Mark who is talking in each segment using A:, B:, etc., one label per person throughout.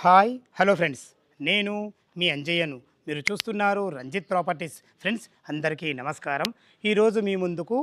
A: Hi hello friends, నేను మీ అంజయ్యను. మీరు చూస్తున్నారు రంజిత్ ప్రాపర్టీస్. ఫ్రెండ్స్ అందరికీ నమస్కారం. ఈరోజు మీ ముందుకు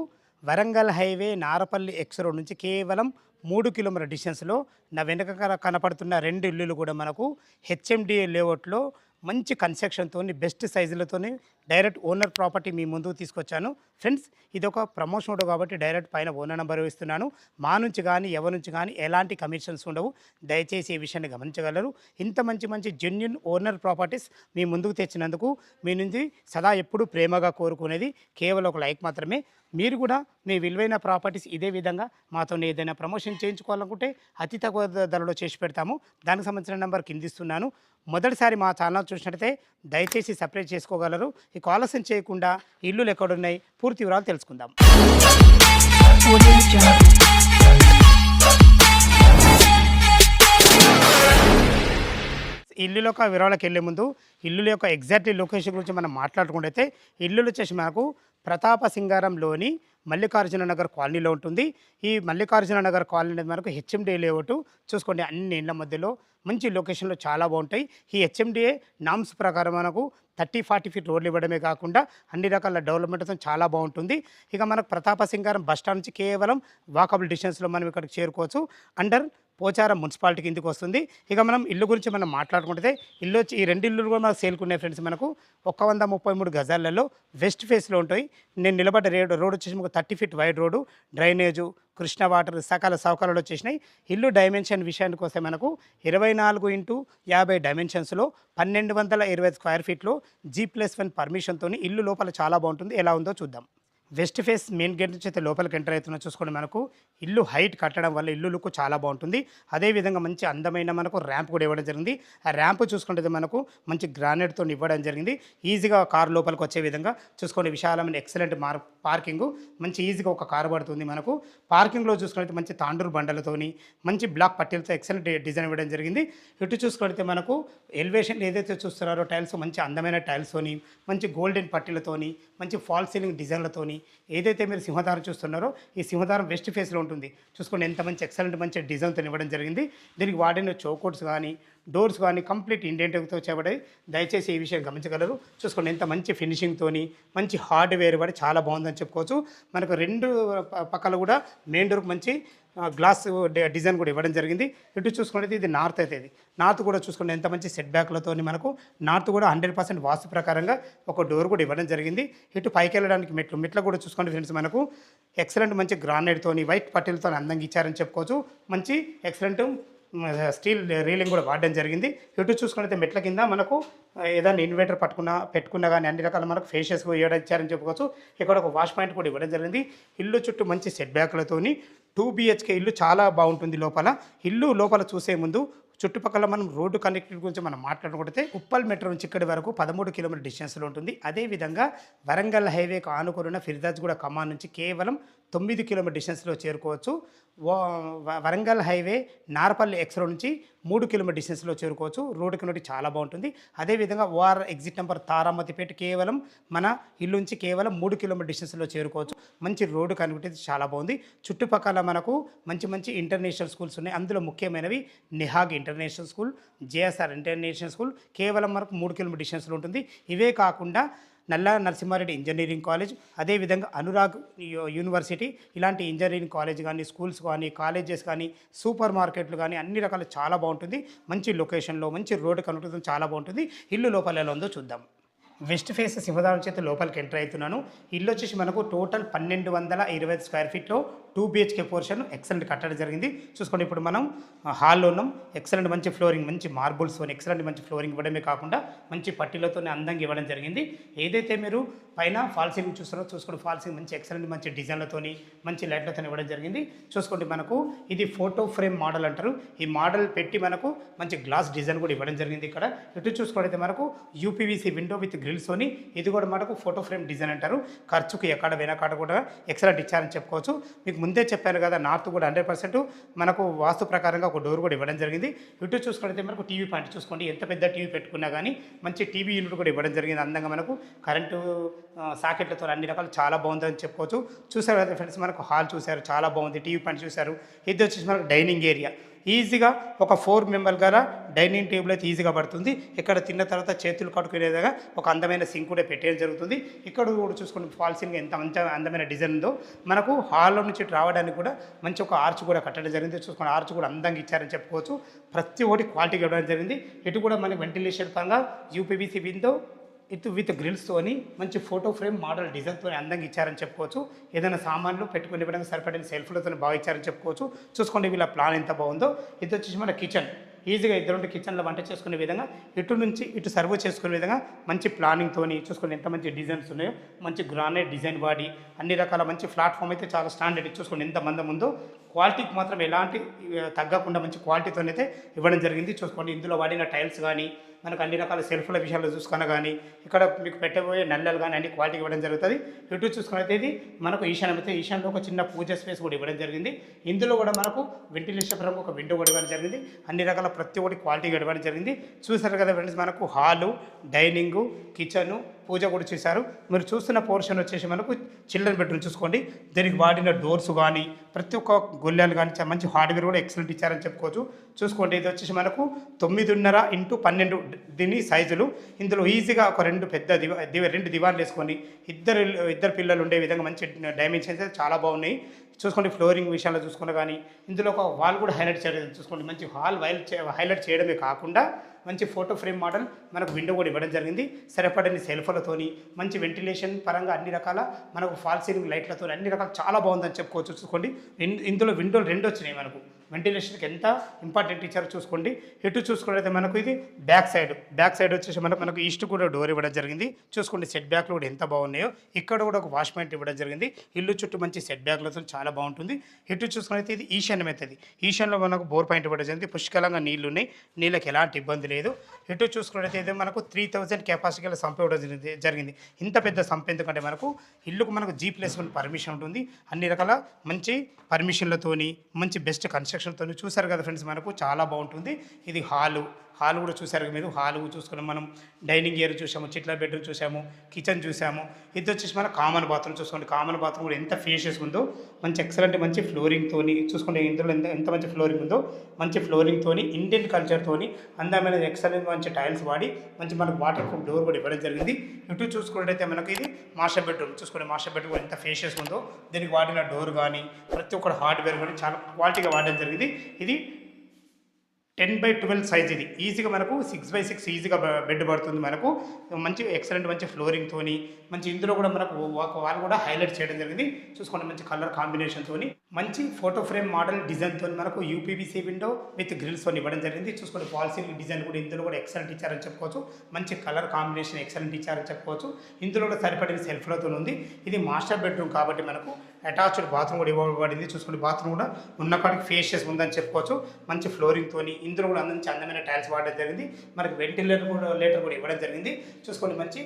A: Warangal highway Narapally X road నుంచి కేవలం 3 కిలోమీటర్ డిస్టెన్స్లో నా వెనక కనపడుతున్న రెండు ఇల్లులు కూడా మనకు హెచ్ఎండిఏ లేఅవుట్లో మంచి కన్స్ట్రక్షన్తోని బెస్ట్ సైజులతోని డైరెక్ట్ ఓనర్ ప్రాపర్టీ మీ ముందుకు తీసుకొచ్చాను. ఫ్రెండ్స్ ఇది ఒక ప్రమోషన్ ఉండవు కాబట్టి డైరెక్ట్ పైన ఓనర్ నెంబర్ ఇస్తున్నాను. మా నుంచి కానీ ఎవరి నుంచి కానీ ఎలాంటి కమిషన్స్ ఉండవు. దయచేసి ఈ విషయాన్ని గమనించగలరు. ఇంత మంచి మంచి జెన్యున్ ఓనర్ ప్రాపర్టీస్ మీ ముందుకు తెచ్చినందుకు మీ నుంచి సదా ఎప్పుడూ ప్రేమగా కోరుకునేది కేవలం ఒక లైక్ మాత్రమే. మీరు కూడా మీ విలువైన ప్రాపర్టీస్ ఇదే విధంగా మాతో ఏదైనా ప్రమోషన్ చేయించుకోవాలనుకుంటే అతి తక్కువ ధరలో చేసి పెడతాము. దానికి సంబంధించిన నెంబర్ కిందిస్తున్నాను. మొదటిసారి మా ఛానల్ చూసినట్లయితే దయచేసి సబ్స్క్రైబ్ చేసుకోగలరు. ఈ ఆలస్యం చేయకుండా ఇల్లులు ఎక్కడున్నాయి పూర్తి వివరాలు తెలుసుకుందాం. ఇల్లుల యొక్క వివరాలకు వెళ్ళే ముందు ఇల్లుల యొక్క ఎగ్జాక్ట్ లొకేషన్ గురించి మనం మాట్లాడుకుంటే ఇల్లులు వచ్చేసి మనకు ప్రతాప సింగారంలోని మల్లికార్జున నగర్ కాలనీలో ఉంటుంది. ఈ మల్లికార్జున నగర్ కాలనీ అనేది మనకు హెచ్ఎండిఏ లేఅవుట్. చూసుకోండి, అన్ని ఇళ్ల మధ్యలో మంచి లొకేషన్లో చాలా బాగుంటాయి. ఈ హెచ్ఎండిఏ నామ్స్ ప్రకారం మనకు 30-40 ఫీట్ రోడ్లు ఇవ్వడమే కాకుండా అన్ని రకాల డెవలప్మెంట్తో చాలా బాగుంటుంది. ఇక మనకు ప్రతాప సింగారం బస్టాండ్ నుంచి కేవలం వాకబుల్ డిస్టెన్స్లో మనం ఇక్కడికి చేరుకోవచ్చు. అండర్ పోచారం మున్సిపాలిటీ కిందకి వస్తుంది. ఇక మనం ఇల్లు గురించి మనం మాట్లాడుకుంటే ఇల్లు వచ్చి ఈ రెండు ఇల్లు కూడా మనకు సేల్కున్నాయి ఫ్రెండ్స్. మనకు 133 గజాలలో వెస్ట్ ఫేస్లో ఉంటాయి. నేను నిలబడ్డ రోడ్ వచ్చేసి మనకు 30 feet wide road, drainage, Krishna water సకల సౌకర్యాలు వచ్చేసినాయి. ఇల్లు డైమెన్షన్ విషయానికి వస్తే మనకు 24x50 డైమెన్షన్స్లో 1220 స్క్వేర్ ఫీట్లో G+1 పర్మిషన్తో ఇల్లు లోపల చాలా బాగుంటుంది. ఎలా ఉందో చూద్దాం. వెస్ట్ ఫేస్ మెయిన్ గేట్ నుంచి అయితే లోపలికి ఎంటర్ అవుతున్నా చూసుకోండి. మనకు ఇల్లు హైట్ కట్టడం వల్ల ఇల్లు లుక్ చాలా బాగుంటుంది. అదేవిధంగా మంచి అందమైన మనకు ర్యాంప్ కూడా ఇవ్వడం జరిగింది. ఆ ర్యాంప్ చూసుకుంటే మనకు మంచి గ్రానైట్తో ఇవ్వడం జరిగింది. ఈజీగా కార్ లోపలికి వచ్చే విధంగా చూసుకోండి. విశాలమైన ఎక్సలెంట్ పార్కింగ్, మంచి ఈజీగా ఒక కారు పడుతుంది. మనకు పార్కింగ్లో చూసుకుంటే మంచి తాండూరు బండలతోని మంచి బ్లాక్ పట్టీలతో ఎక్సలెంట్ డిజైన్ ఇవ్వడం జరిగింది. ఇటు చూసుకుంటే మనకు ఎలివేషన్ ఏదైతే చూస్తున్నారో టైల్స్ మంచి అందమైన టైల్స్తోని మంచి గోల్డెన్ పట్టీలతోని మంచి ఫాల్ సీలింగ్ డిజైన్లతోని ఏదైతే మీరు సింహదారం చూస్తున్నారో ఈ సింహదారం వెస్ట్ ఫేస్లో ఉంటుంది. చూసుకోండి ఎంత మంచి ఎక్సలెంట్ మంచి డిజైన్తో ఇవ్వడం జరిగింది. దీనికి వాడిన చౌకోట్స్ కానీ డోర్స్ కానీ కంప్లీట్ ఇండెంట్తో చేయబడాయి. దయచేసి ఈ విషయం గమనించగలరు. చూసుకోండి ఎంత మంచి ఫినిషింగ్తోని మంచి హార్డ్వేర్ పడి చాలా బాగుందని చెప్పుకోవచ్చు. మనకు రెండు పక్కల కూడా మెయిన్ డోర్కి మంచి గ్లాస్ డిజైన్ కూడా ఇవ్వడం జరిగింది. ఇటు చూసుకుంటే ఇది నార్త్ అయితే ఇది నార్త్ కూడా చూసుకుంటే ఎంత మంచి సెట్ బ్యాక్లతో మనకు నార్త్ కూడా 100% వాస్తు ప్రకారంగా ఒక డోర్ కూడా ఇవ్వడం జరిగింది. ఇటు పైకి వెళ్ళడానికి మెట్లు కూడా చూసుకోండి ఫ్రెండ్స్. మనకు ఎక్సలెంట్ మంచి గ్రానైట్తోని వైట్ పట్టీలతో అందంగా ఇచ్చారని చెప్పుకోవచ్చు. మంచి ఎక్సలెంట్ స్టీల్ రీలింగ్ కూడా వాడడం జరిగింది. ఇటు చూసుకుంటే మెట్ల కింద మనకు ఏదైనా ఇన్వర్టర్ పెట్టుకున్నా కానీ అన్ని రకాల మనకు ఫేషియస్ ఇవ్వడం ఇచ్చారని చెప్పుకోవచ్చు. ఇక్కడ ఒక వాష్ పాయింట్ కూడా ఇవ్వడం జరిగింది. ఇల్లు చుట్టూ మంచి సెట్ బ్యాక్లతోని 2 BHK ఇల్లు చాలా బాగుంటుంది. లోపల ఇల్లు లోపల చూసే ముందు చుట్టుపక్కల మనం రోడ్డు కనెక్టివిటీ గురించి మనం మాట్లాడుకుంటే ఉప్పల్ మెట్రో నుంచి ఇక్కడి వరకు 13 కిలోమీటర్ డిస్టెన్స్లో ఉంటుంది. అదేవిధంగా వరంగల్ హైవేకు ఆనుకున్న ఫిర్దాజ్గూడ కమాన్ నుంచి కేవలం 9 కిలోమీటర్ డిస్టెన్స్లో చేరుకోవచ్చు. Warangal highway Narapally X road నుంచి 3 కిలోమీటర్ డిస్టెన్స్లో చేరుకోవచ్చు. రోడ్డు కనెక్టివిటీ చాలా బాగుంటుంది. అదేవిధంగా ఓఆర్ ఎగ్జిట్ నెంబర్ తారామతిపేట కేవలం మన ఇల్లు నుంచి కేవలం 3 కిలోమీటర్ డిస్టెన్స్లో చేరుకోవచ్చు. మంచి రోడ్డు కనెక్టివిటీ చాలా బాగుంది. చుట్టుపక్కల మనకు మంచి మంచి ఇంటర్నేషనల్ స్కూల్స్ ఉన్నాయి. అందులో ముఖ్యమైనవి Nihag international school, JSR international school కేవలం మనకు 3 కిలోమీటర్ డిస్టెన్స్లో ఉంటుంది. ఇవే కాకుండా నల్లా నరసింహారెడ్డి ఇంజనీరింగ్ కాలేజ్, అదేవిధంగా అనురాగ్ యూనివర్సిటీ ఇలాంటి ఇంజనీరింగ్ కాలేజ్ కానీ స్కూల్స్ కానీ కాలేజెస్ కానీ సూపర్ మార్కెట్లు కానీ అన్ని రకాలు చాలా బాగుంటుంది. మంచి లొకేషన్లో మంచి రోడ్డు కనెక్టివిటీ చాలా బాగుంటుంది. ఇల్లు లోపల ఎలా ఉందో చూద్దాం. వెస్ట్ ఫేస్ సింహదారం చేత లోపలికి ఎంటర్ అవుతున్నాను. ఇల్లు వచ్చేసి మనకు టోటల్ 1220 స్క్వేర్ ఫీట్లో 2 BHK పోర్షన్ ఎక్సలెంట్ కట్టడం జరిగింది. చూసుకోండి ఇప్పుడు మనం హాల్లో ఉన్నాం. ఎక్సలెంట్ మంచి ఫ్లోరింగ్ మంచి మార్బుల్స్తో ఎక్సలెంట్ మంచి ఫ్లోరింగ్ ఇవ్వడమే కాకుండా మంచి పట్టీలతో అందంగా ఇవ్వడం జరిగింది. ఏదైతే మీరు పైన ఫాల్ సీలింగ్ చూస్తున్నారో చూసుకోండి. ఫాల్ సీలింగ్ మంచి ఎక్సలెంట్ మంచి డిజైన్లతోని మంచి లైట్లతో ఇవ్వడం జరిగింది. చూసుకోండి మనకు ఇది ఫోటో ఫ్రేమ్ మోడల్ అంటారు. ఈ మోడల్ పెట్టి మనకు మంచి గ్లాస్ డిజైన్ కూడా ఇవ్వడం జరిగింది. ఇక్కడ ఇటు చూసుకోవడైతే మనకు UPVC విండో విత్ గ్రిల్స్తోని ఇది కూడా మనకు ఫోటో ఫ్రేమ్ డిజైన్ అంటారు. ఖర్చుకు ఎక్కడ వెనకాడ కూడా ఎక్సలెంట్ ఇచ్చారని చెప్పుకోవచ్చు. మీకు ముందే చెప్పాను కదా, నార్త్ కూడా 100% మనకు వాస్తు ప్రకారంగా ఒక డోర్ కూడా ఇవ్వడం జరిగింది. ఇటు చూసుకుంటే మనకు టీవీ పాయింట్ చూసుకోండి. ఎంత పెద్ద టీవీ పెట్టుకున్నా కానీ మంచి టీవీ యూనిట్ కూడా ఇవ్వడం జరిగింది. అందంగా మనకు కరెంటు సాకెట్లతో అన్ని రకాలు చాలా బాగుందని చెప్పుకోవచ్చు. చూసారు కదా ఫ్రెండ్స్, మనకు హాల్ చూశారు చాలా బాగుంది. టీవీ పాయింట్ చూశారు. ఇది వచ్చేసి మనకు డైనింగ్ ఏరియా. ఈజీగా ఒక 4 మెంబర్ గల డైనింగ్ టేబుల్ అయితే ఈజీగా పడుతుంది. ఇక్కడ తిన్న తర్వాత చేతులు కడుక్కునే విధంగా ఒక అందమైన సింక్ కూడా పెట్టేయడం జరుగుతుంది. ఇక్కడ కూడా చూసుకుని ఫాల్ సీలింగ్ ఎంత మంచి అందమైన డిజైన్ ఉందో, మనకు హాల్లో నుంచి రావడానికి కూడా మంచి ఒక ఆర్చ్ కూడా కట్టడం జరిగింది. చూసుకుని ఆర్చ్ కూడా అందంగా ఇచ్చారని చెప్పుకోవచ్చు. ప్రతి ఒక్కటి క్వాలిటీగా ఇవ్వడం జరిగింది. ఇటు కూడా మనకి వెంటిలేషన్ పరంగా యూపీవీసీ విండో విత్ గ్రిల్స్తోని మంచి ఫోటో ఫ్రేమ్ మోడల్ డిజైన్తో అందంగా ఇచ్చారని చెప్పుకోవచ్చు. ఏదైనా సామాన్లు పెట్టుకునే విధంగా సరిపడిన సెల్ఫ్లతో బాగా ఇచ్చారని చెప్పుకోవచ్చు. చూసుకోండి వీళ్ళ ప్లాన్ ఎంత బాగుందో. ఇది వచ్చేసి మన కిచెన్. ఈజీగా ఇద్దరుంటే కిచెన్లో వంట చేసుకునే విధంగా, ఇటు నుంచి ఇటు సర్వ్ చేసుకునే విధంగా మంచి ప్లానింగ్తోని చూసుకొని ఎంత మంచి డిజైన్స్ ఉన్నాయో, మంచి గ్రానైట్ డిజైన్ వాడి అన్ని రకాల మంచి ప్లాట్ఫామ్ అయితే చాలా స్టాండర్డ్. చూసుకోండి ఎంత మందం ఉందో. క్వాలిటీకి మాత్రం ఎలాంటి తగ్గకుండా మంచి క్వాలిటీతో అయితే ఇవ్వడం జరిగింది. చూసుకోండి ఇందులో వాడిన టైల్స్ కానీ, మనకు అన్ని రకాల సెల్ఫ్ల విషయాల్లో చూసుకున్నా కానీ, ఇక్కడ మీకు పెట్టబోయే నల్లలు కానీ అన్ని క్వాలిటీ ఇవ్వడం జరుగుతుంది. ఇటు చూసుకున్నైతే ఇది మనకు ఈశాన్యం అయితే ఈశాన్యంలో ఒక చిన్న పూజ స్పేస్ కూడా ఇవ్వడం జరిగింది. ఇందులో కూడా మనకు వెంటిలేషన్ పరంగా ఒక విండో కూడా ఇవ్వడం జరిగింది. అన్ని రకాల ప్రతి ఒక్కటి క్వాలిటీగా ఇవ్వడం జరిగింది. చూసారు కదా ఫ్రెండ్స్, మనకు హాలు, డైనింగు, కిచెను, పూజ కూడా చేశారు. మీరు చూస్తున్న పోర్షన్ వచ్చేసి మనకు చిల్డ్రన్ బెడ్రూమ్. చూసుకోండి దీనికి వాడిన డోర్స్ కానీ, ప్రతి ఒక్క గొల్లెలు కానీ మంచి హార్డ్వేర్ కూడా ఎక్సలెంట్ ఇచ్చారని చెప్పుకోవచ్చు. చూసుకోండి ఇది వచ్చేసి మనకు 9.5x12 దీని సైజులు. ఇందులో ఈజీగా ఒక రెండు పెద్ద రెండు దివాన్లు వేసుకొని ఇద్దరు పిల్లలు ఉండే విధంగా మంచి డైమెన్షన్స్ అయితే చాలా బాగున్నాయి. చూసుకోండి ఫ్లోరింగ్ విషయాల్లో చూసుకున్నా కానీ, ఇందులో ఒక వాల్ కూడా హైలైట్ చేయడం. చూసుకోండి మంచి హాల్ హైలైట్ చేయడమే కాకుండా మంచి ఫోటో ఫ్రేమ్ మోడల్ మనకు విండో కూడా ఇవ్వడం జరిగింది. సరిపడని సెల్ఫ్లతోని మంచి వెంటిలేషన్ పరంగా అన్ని రకాల మనకు ఫాల్ సీలింగ్ లైట్లతో అన్ని రకాలు చాలా బాగుందని చెప్పుకోవచ్చు. చూసుకోండి ఇందులో విండోలు 2 వచ్చినాయి. మనకు వెంటిలేషన్కి ఎంత ఇంపార్టెంట్ ఇచ్చారో చూసుకోండి. ఎటు చూసుకున్నట్లయితే మనకు ఇది బ్యాక్ సైడ్ వచ్చేసి మనకు ఈస్ట్ కూడా డోర్ ఇవ్వడం జరిగింది. చూసుకోండి సెట్ బ్యాక్లు కూడా ఎంత బాగున్నాయో. ఇక్కడ కూడా ఒక వాష్ పాయింట్ ఇవ్వడం జరిగింది. ఇల్లు చుట్టూ మంచి సెట్ బ్యాక్లతో చాలా బాగుంటుంది. ఎటు చూసుకున్నట్లయితే ఇది ఈశాన్యం అవుతుంది. ఈశాన్యంలో మనకు బోర్ పాయింట్ ఇవ్వడం జరిగింది. పుష్కలంగా నీళ్లు ఉన్నాయి, నీళ్ళకి ఎలాంటి ఇబ్బంది లేదు. ఎటు చూసుకున్నట్లయితే మనకు 3000 కెపాసిటీ గల సంప ఇవ్వడం జరిగింది. ఇంత పెద్ద సంప ఎందుకంటే మనకు ఇల్లుకు మనకు G+1 పర్మిషన్ ఉంటుంది. అన్ని రకాల మంచి పర్మిషన్లతోని మంచి బెస్ట్ కన్స్ట్రక్షన్తో చూసారు కదా ఫ్రెండ్స్, మనకు చాలా బాగుంటుంది. ఇది హాల్ కూడా చూసారు మీరు. హాల్ చూసుకున్నాం, మనం డైనింగ్ ఏరియా చూసాము, చిట్ల బెడ్రూమ్ చూసాము, కిచెన్ చూసాము. ఇది వచ్చేసి మన కామన్ బాత్రూమ్. చూసుకోండి కామన్ బాత్రూమ్ కూడా ఎంత ఫేషియస్ ఉందో, మంచి ఎక్సలెంట్ మంచి ఫ్లోరింగ్తోని. చూసుకోండి ఇందులో ఎంత మంచి ఫ్లోరింగ్ ఉందో, మంచి ఫ్లోరింగ్తోని ఇండియన్ కల్చర్తోని అందమైన ఎక్సలెంట్ మంచి టైల్స్ వాడి మంచి మనకు వాటర్ ప్రూఫ్ డోర్ కూడా ఇవ్వడం జరిగింది. ఇటు చూసుకున్నట్టయితే మనకి ఇది మాస్టర్ బెడ్రూమ్. చూసుకోండి మాస్టర్ బెడ్రూమ్ ఎంత ఫేషియస్ ఉందో. దీనికి వాడిన డోర్ కానీ ప్రతి ఒక్కటి హార్డ్వేర్ కానీ చాలా క్వాలిటీగా వాడడం జరిగింది. ఇది 10x12 సైజ్. ఇది ఈజీగా మనకు 6x6 ఈజీగా బెడ్ పడుతుంది. మనకు మంచి ఎక్సలెంట్ మంచి ఫ్లోరింగ్తోని మంచి ఇందులో కూడా మనకు ఒక వాల్ కూడా హైలైట్ చేయడం జరిగింది. చూసుకోండి మంచి కలర్ కాంబినేషన్తోని మంచి ఫోటో ఫ్రేమ్ మోడల్ డిజైన్తో మనకు యూపీవీసీ విండో విత్ గ్రిల్స్తో ఇవ్వడం జరిగింది. చూసుకోండి ఫాల్ సీలింగ్ డిజైన్ కూడా ఇందులో కూడా ఎక్సలెంట్ ఇచ్చారని చెప్పుకోవచ్చు. మంచి కలర్ కాంబినేషన్ ఎక్సలెంట్ ఇచ్చారని చెప్పుకోవచ్చు. ఇందులో కూడా సరిపడిన సెల్ఫ్లతో ఉంది. ఇది మాస్టర్ బెడ్రూమ్ కాబట్టి మనకు అటాచ్డ్ బాత్రూమ్ కూడా ఇవ్వబడింది. చూసుకోండి బాత్రూమ్ కూడా ఉన్న కాడికి ఫేషియస్ ఉందని చెప్పుకోవచ్చు. మంచి ఫ్లోరింగ్తోని ఇందులో కూడా అందమైన టైల్స్ వాడడం జరిగింది. మనకి వెంటిలేటర్ కూడా ఇవ్వడం జరిగింది. చూసుకోండి మంచి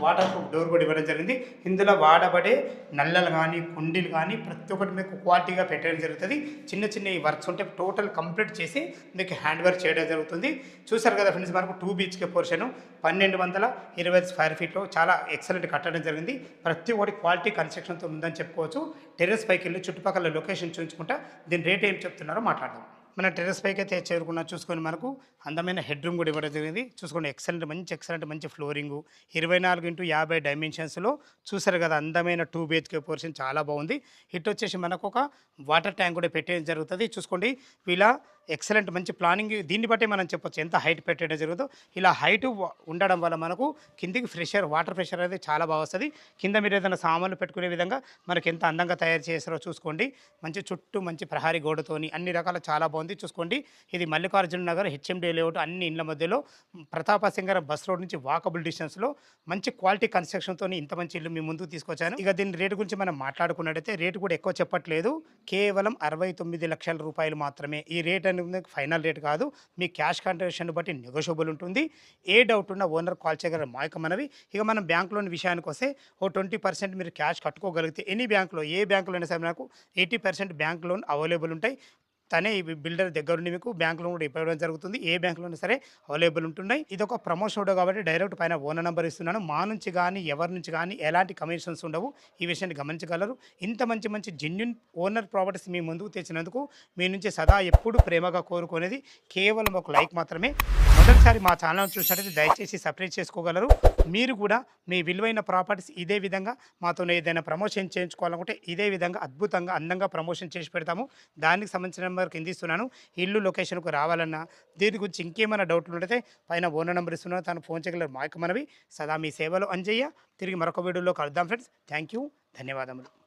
A: వాటర్ ప్రూఫ్ డోర్ కూడా ఇవ్వడం జరిగింది. ఇందులో వాడబడే నల్లలు కానీ కుండీలు కానీ ప్రతి ఒక్కటి మీకు క్వాలిటీగా పెట్టడం జరుగుతుంది. చిన్న ఈ వర్క్స్ ఉంటే టోటల్ కంప్లీట్ చేసి మీకు హ్యాండ్ వర్క్ చేయడం జరుగుతుంది. చూసారు కదా ఫ్రెండ్స్, మనకు 2 BHK పోర్షన్ 1225 స్క్వేర్ ఫీట్లో చాలా ఎక్సలెంట్ కట్టడం జరిగింది. ప్రతి ఒక్కటి క్వాలిటీ కన్స్ట్రక్షన్తో ఉందని చెప్పుకోవచ్చు. టెర్రస్ పైకి వెళ్ళి చుట్టుపక్కల లొకేషన్ చూసుకుంటా దీని రేట్ ఏం చెప్తున్నారో మాట్లాడదాం. మన టెర్రస్ పైకి అయితే చేరుకున్నా. చూసుకొని మనకు అందమైన హెడ్ రూమ్ కూడా ఇవ్వడం జరిగింది. చూసుకోండి ఎక్సలెంట్ మంచి ఫ్లోరింగు 24x50 డైమెన్షన్స్లో చూసారు కదా. అందమైన 2 BHK పోర్షన్ చాలా బాగుంది. ఇటు వచ్చేసి మనకు ఒక వాటర్ ట్యాంక్ కూడా పెట్టేయడం జరుగుతుంది. చూసుకోండి వీళ్ళ ఎక్సలెంట్ మంచి ప్లానింగ్. దీన్ని బట్టి మనం చెప్పొచ్చు ఎంత హైట్ పెట్టడం జరుగుతుందో. ఇలా హైట్ ఉండడం వల్ల మనకు కిందికి వాటర్ ప్రెషర్ అనేది చాలా బాగా వస్తుంది. కింద మీరు ఏదైనా సామాన్లు పెట్టుకునే విధంగా మనకి ఎంత అందంగా తయారు చేస్తారో చూసుకోండి. మంచి చుట్టూ మంచి ప్రహారీ గోడతోని అన్ని రకాల చాలా బాగుంది. చూసుకోండి ఇది మల్లికార్జున నగర్ HMD లేఅవుట్. అన్ని ఇళ్ళ మధ్యలో ప్రతాప సింగారం బస్ రోడ్ నుంచి వాకబుల్ డిస్టెన్స్లో మంచి క్వాలిటీ కన్స్ట్రక్షన్తో ఇంత మంచి ఇల్లు మీ ముందుకు తీసుకొచ్చాను. ఇక దీని రేటు గురించి మనం మాట్లాడుకున్నట్టయితే రేటు కూడా ఎక్కువ చెప్పట్లేదు. కేవలం 69 లక్షల రూపాయలు మాత్రమే. ఈ రేట్ అనేది ఫైనల్ రేట్ కాదు. మీ క్యాష్ కండిషన్ బట్టి నెగోషియబుల్ ఉంటుంది. ఏ డౌట్ ఉన్నా ఓనర్ కాల్ చేయగలరు. మాయక మనవి. ఇక మనం బ్యాంక్ లోన్ విషయానికి వస్తే 20% మీరు క్యాష్ కట్టుకోగలిగితే ఎనీ బ్యాంకులో ఏ బ్యాంకులో అయినా సరే మనకు 80% బ్యాంక్ లోన్ అవైలబుల్ ఉంటాయి. తనే ఈ బిల్డర్ దగ్గరుండి మీకు బ్యాంక్ లోన్ కూడా ఇవ్వడం జరుగుతుంది. ఏ బ్యాంక్‌లోనే సరే అవైలబుల్ ఉంటున్నాయి. ఇదొక ప్రమోషన్ వీడియో కాబట్టి డైరెక్ట్ పైన ఓనర్ నంబర్ ఇస్తున్నాను. మా నుంచి గాని, ఎవరి నుంచి గాని ఎలాంటి కమిషన్స్ ఉండవు. ఈ విషయాన్ని గమనించగలరు. ఇంత మంచి మంచి జెన్యూన్ ఓనర్ ప్రాపర్టీస్ మీ ముందుకు తెచ్చినందుకు మీ నుంచి సదా ఎప్పుడు ప్రేమగా కోరుకునేది కేవలం ఒక లైక్ మాత్రమే. మొదటిసారి మా ఛానల్ చూసినట్టయితే దయచేసి సబ్స్క్రైబ్ చేసుకోగలరు. మీరు కూడా మీ విలువైన ప్రాపర్టీస్ ఇదే విధంగా మాతో ఏదైనా ప్రమోషన్ చేయించుకోవాలనుకుంటే ఇదే విధంగా అద్భుతంగా అందంగా ప్రమోషన్ చేసి పెడతాము. దానికి సంబంధించిన నెంబర్ కింద ఇస్తున్నాను. ఇల్లు లొకేషన్కు రావాలన్నా దీని గురించి ఇంకేమైనా డౌట్లు ఉంటే పైన ఓనర్ నెంబర్ ఇస్తున్నాను. తను ఫోన్ చేయగలరు. మాకు మనవి సదా మీ సేవలో అంజయ్య. తిరిగి మరొక వీడియోలో కలుద్దాం ఫ్రెండ్స్. Thank you. ధన్యవాదములు.